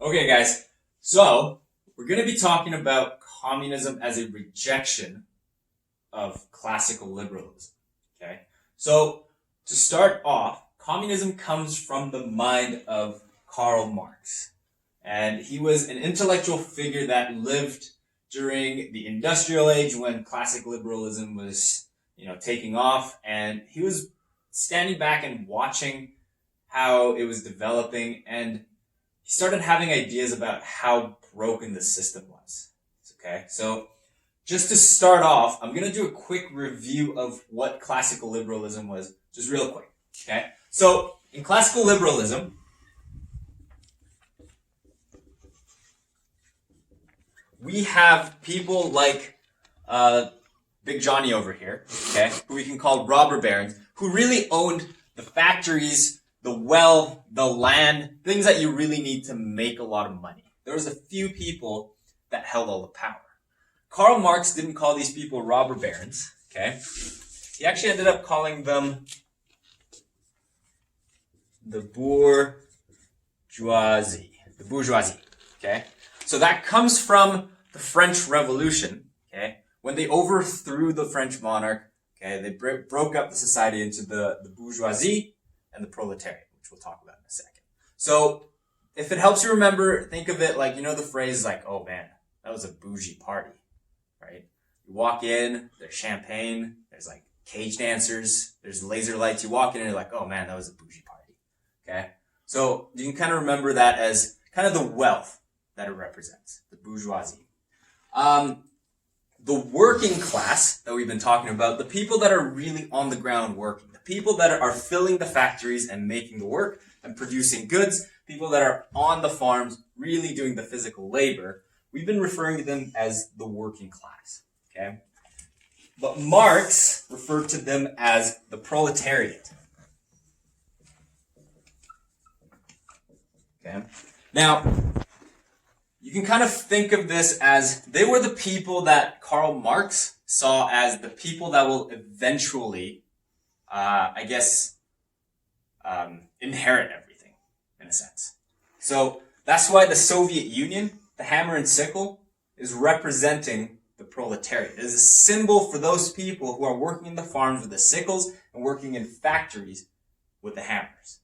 Okay, guys, so we're going to be talking about communism as a rejection of classical liberalism. Okay, so to start off, communism comes from the mind of Karl Marx, and he was an intellectual figure that lived during the industrial age when classic liberalism was, taking off, and he was standing back and watching how it was developing, and he started having ideas about how broken the system was. Okay, so just to start off, I'm going to do a quick review of what classical liberalism was, just real quick. Okay, so in classical liberalism, we have people like Big Johnny over here, okay, who we can call robber barons, who really owned the factories, the wealth, the land, things that you really need to make a lot of money. There was a few people that held all the power. Karl Marx didn't call these people robber barons, okay? He actually ended up calling them the bourgeoisie. The bourgeoisie, okay? So that comes from the French Revolution, okay? When they overthrew the French monarch, okay, they broke up the society into the bourgeoisie and the proletariat, which we'll talk about in a second. So if it helps you remember, think of it like, the phrase like, oh man, that was a bougie party, right? You walk in, there's champagne, there's like cage dancers, there's laser lights. You walk in and you're like, oh man, that was a bougie party, okay? So you can kind of remember that as kind of the wealth that it represents, the bourgeoisie. The working class that we've been talking about, the people that are really on the ground working, the people that are filling the factories and making the work and producing goods, people that are on the farms really doing the physical labor, we've been referring to them as the working class, okay? But Marx referred to them as the proletariat. Okay? Now, you can kind of think of this as they were the people that Karl Marx saw as the people that will eventually, inherit everything, in a sense. So that's why the Soviet Union, the hammer and sickle, is representing the proletariat. It is a symbol for those people who are working in the farms with the sickles and working in factories with the hammers.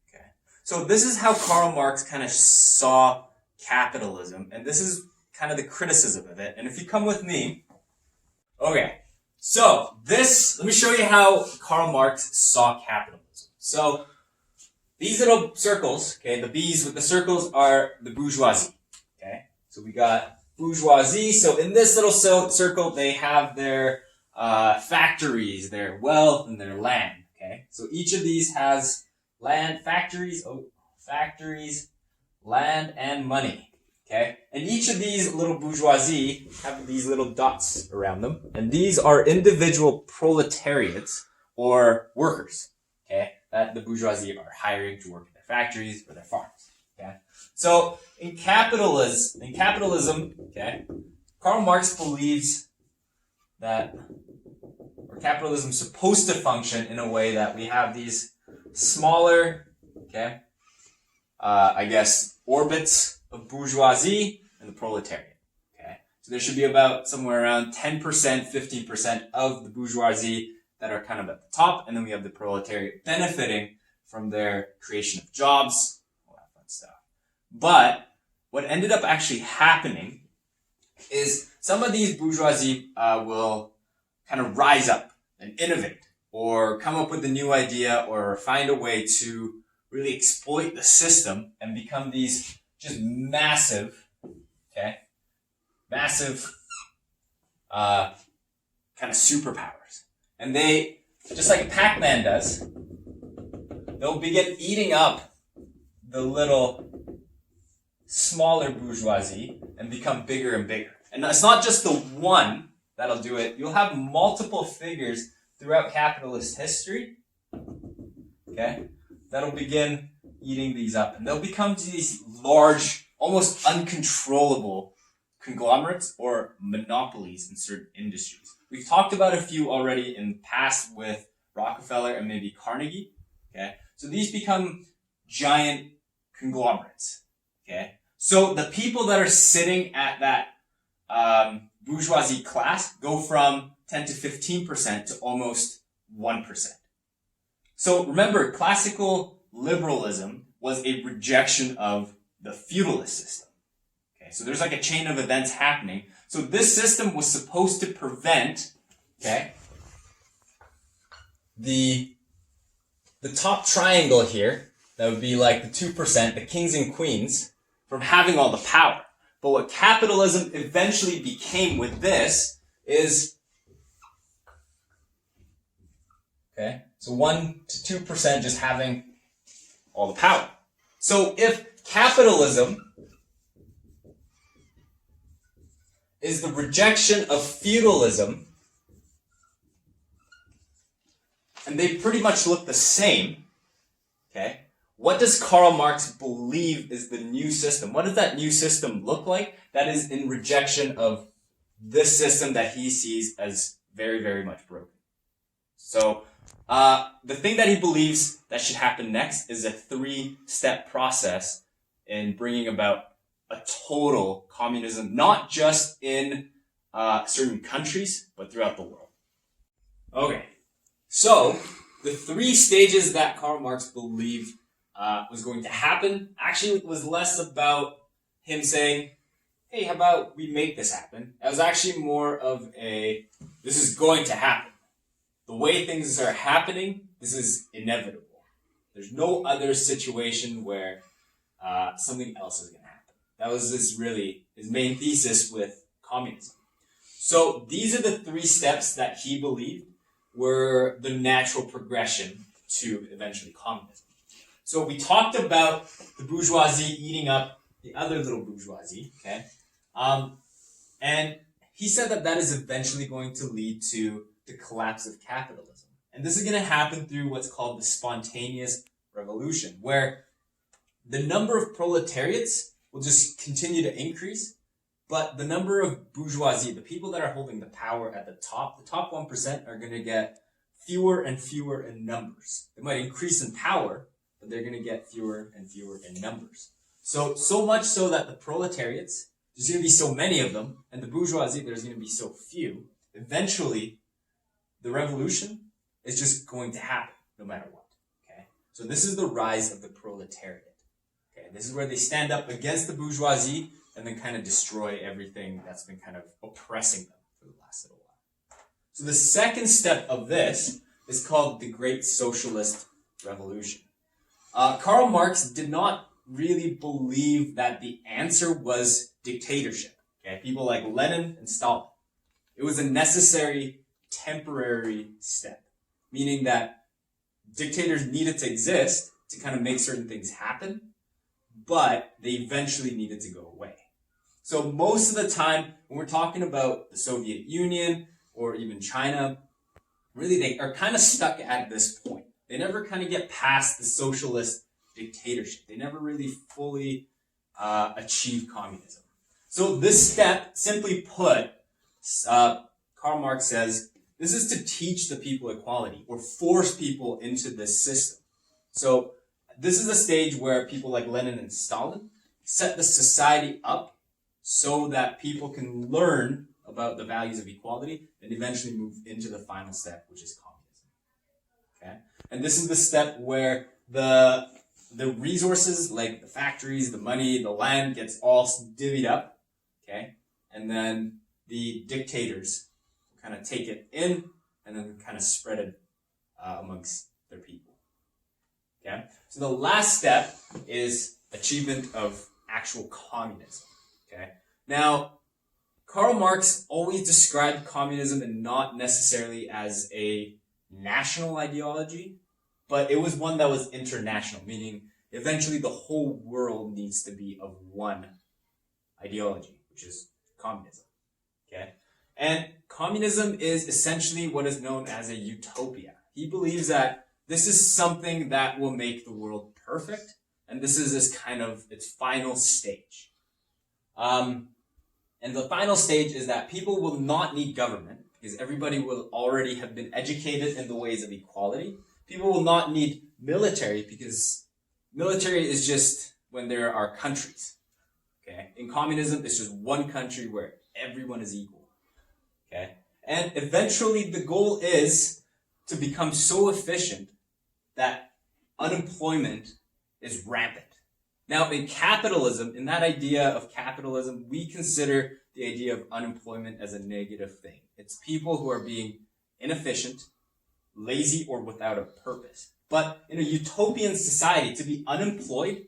Okay. So this is how Karl Marx kind of saw capitalism, and this is kind of the criticism of it. And if you come with me, okay, so let me show you how Karl Marx saw capitalism. So these little circles, okay, the B's with the circles are the bourgeoisie, okay? So we got bourgeoisie. So in this little circle, they have their factories, their wealth, and their land, okay? So each of these has land, factories, land, and money, okay? And each of these little bourgeoisie have these little dots around them, and these are individual proletariats or workers, okay, that the bourgeoisie are hiring to work in their factories or their farms, okay? So in capitalism, okay, Karl Marx believes that capitalism is supposed to function in a way that we have these smaller, okay, orbits of bourgeoisie and the proletariat, okay? So there should be about somewhere around 10%, 15% of the bourgeoisie that are kind of at the top, and then we have the proletariat benefiting from their creation of jobs, all that fun stuff. But what ended up actually happening is some of these bourgeoisie will kind of rise up and innovate or come up with a new idea or find a way to really exploit the system and become these just massive kind of superpowers. And they, just like Pac-Man does, they'll begin eating up the little smaller bourgeoisie and become bigger and bigger. And it's not just the one that'll do it. You'll have multiple figures throughout capitalist history, okay, that'll begin eating these up. And they'll become these large, almost uncontrollable conglomerates or monopolies in certain industries. We've talked about a few already in the past with Rockefeller and maybe Carnegie, okay? So these become giant conglomerates, okay? So the people that are sitting at that bourgeoisie class go from 10 to 15% to almost 1%. So remember, classical liberalism was a rejection of the feudalist system. Okay, so there's like a chain of events happening. So this system was supposed to prevent, okay, the top triangle here, that would be like the 2%, the kings and queens, from having all the power. But what capitalism eventually became with this is, okay, so 1 to 2% just having all the power. So if capitalism is the rejection of feudalism, and they pretty much look the same, okay, what does Karl Marx believe is the new system? What does that new system look like that is in rejection of this system that he sees as very, very much broken? So the thing that he believes that should happen next is a 3-step process in bringing about a total communism, not just in certain countries, but throughout the world. Okay, so the 3 stages that Karl Marx believed was going to happen actually was less about him saying, hey, how about we make this happen? It was actually more of a, this is going to happen. The way things are happening, this is inevitable. There's no other situation where something else is going to happen. That was his main thesis with communism. So these are the 3 steps that he believed were the natural progression to eventually communism. So we talked about the bourgeoisie eating up the other little bourgeoisie, okay? And he said that that is eventually going to lead to the collapse of capitalism. And this is going to happen through what's called the spontaneous revolution, where the number of proletariats will just continue to increase, but the number of bourgeoisie, the people that are holding the power at the top 1% are going to get fewer and fewer in numbers. They might increase in power, but they're going to get fewer and fewer in numbers. So much so that the proletariats, there's going to be so many of them, and the bourgeoisie, there's going to be so few. Eventually, the revolution is just going to happen, no matter what. Okay? So this is the rise of the proletariat. Okay? This is where they stand up against the bourgeoisie and then kind of destroy everything that's been kind of oppressing them for the last little while. So the second step of this is called the Great Socialist Revolution. Karl Marx did not really believe that the answer was dictatorship. Okay? People like Lenin and Stalin. It was a necessary temporary step, meaning that dictators needed to exist to kind of make certain things happen, but they eventually needed to go away. So most of the time, when we're talking about the Soviet Union or even China, really they are kind of stuck at this point. They never kind of get past the socialist dictatorship. They never really fully achieve communism. So this step, simply put, Karl Marx says, this is to teach the people equality or force people into this system. So this is a stage where people like Lenin and Stalin set the society up so that people can learn about the values of equality and eventually move into the final step, which is communism. Okay? And this is the step where the resources, like the factories, the money, the land, gets all divvied up. Okay? And then the dictators kind of take it in and then kind of spread it amongst their people. Okay? So the last step is achievement of actual communism. Okay? Now, Karl Marx always described communism and not necessarily as a national ideology, but it was one that was international, meaning eventually the whole world needs to be of one ideology, which is communism. Okay? And communism is essentially what is known as a utopia. He believes that this is something that will make the world perfect, and this is this kind of its final stage. And the final stage is that people will not need government, because everybody will already have been educated in the ways of equality. People will not need military, because military is just when there are countries. Okay? In communism, it's just one country where everyone is equal. Okay? And eventually the goal is to become so efficient that unemployment is rampant. Now, in capitalism, in that idea of capitalism, we consider the idea of unemployment as a negative thing. It's people who are being inefficient, lazy, or without a purpose. But in a utopian society, to be unemployed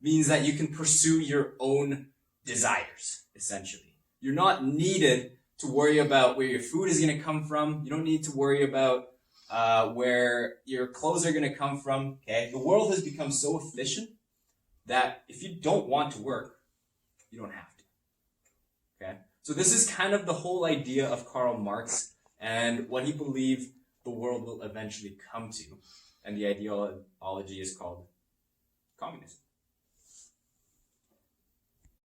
means that you can pursue your own desires, essentially. You're not needed to worry about where your food is going to come from. You don't need to worry about where your clothes are going to come from. Okay, the world has become so efficient that if you don't want to work, you don't have to. Okay, so this is kind of the whole idea of Karl Marx and what he believed the world will eventually come to, and the ideology is called communism.